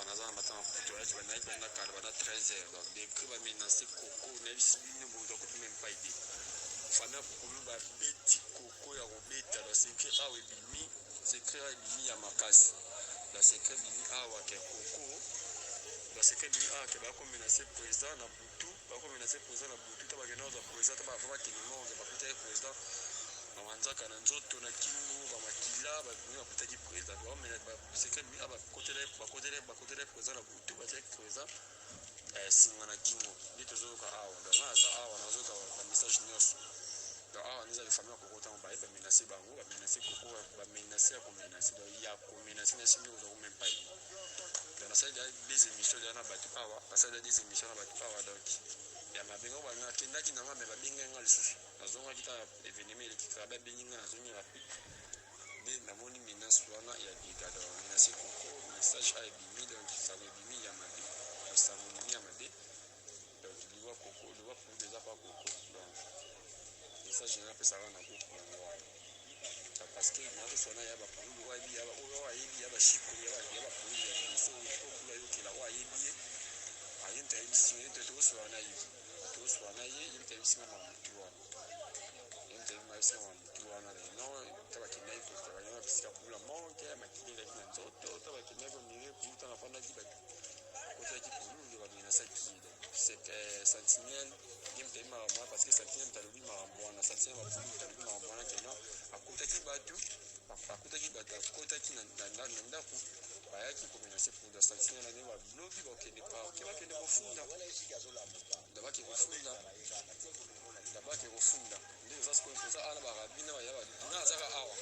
naza matin pour être bana kala bana 13h donc des cris ba menacer Coco na bisibine bozo ko même pas idée fana kulu ba beti Coco ya robeta la secret awe bimi secret bimi ya makasi la secret bimi awa ke Coco la secret bimi awa ke ba ko menacer président na butu ba ko menacer président na butu ta ba ke noza président ta ba va kinimo ba kuta président awanzaka na nzoto na kingo ba makila ba ni ba kuta ki président ba mena ba secret bimi aba kotele président na butu ba président singa na kingo ni tozoka awa donc asa awa na zoka ba message nyos donc awa niza famille ko kota ba ba menacer bango ba menacer Coco ba menacer ko menacer donc ya ko menacer na simi ko même pas donc na ça des émissions na batu awa ça des émissions na batu awa donc ya mabengo bana kenda kina ngame ba binga ngal susu azonga kita événement ile kika ba binga azonga rapi mais na moni menace wana ya dika donc menacer Coco message a bimi donc ça veut bimi ya mabe ça veut ya mabe donc il voit Coco il voit pour déjà pas Coco donc ça je n'appelle ça na Coco parce que na to sona ya ba pulu wa bi ya ba o wa yi ya ba shiko ya ba pulu ya so ko kula yo kila wa yi bi ayenta ibisi to sona yi to sona yi yita ibisi ma mtuwa yenta ma ibisi ma mtuwa na no taba kinai ko taba yana bisika kula monke ya makile la kina toto taba kinai ko mire kuta na fana kiba ko ta ki pulu ba mina saki c'est sentinelle yenta ma moi parce que sentinelle talubi ma mwana sentinelle ma pulu talubi ma mwana kena akuta ki batu akuta ki na ndaku bayaki komenase pour la sentinelle ne ba blogi ba kende pa ke ba kende kufunda dabaki kufunda ndio sasa kwa sasa ana ba rabina ba yaba na zaka awa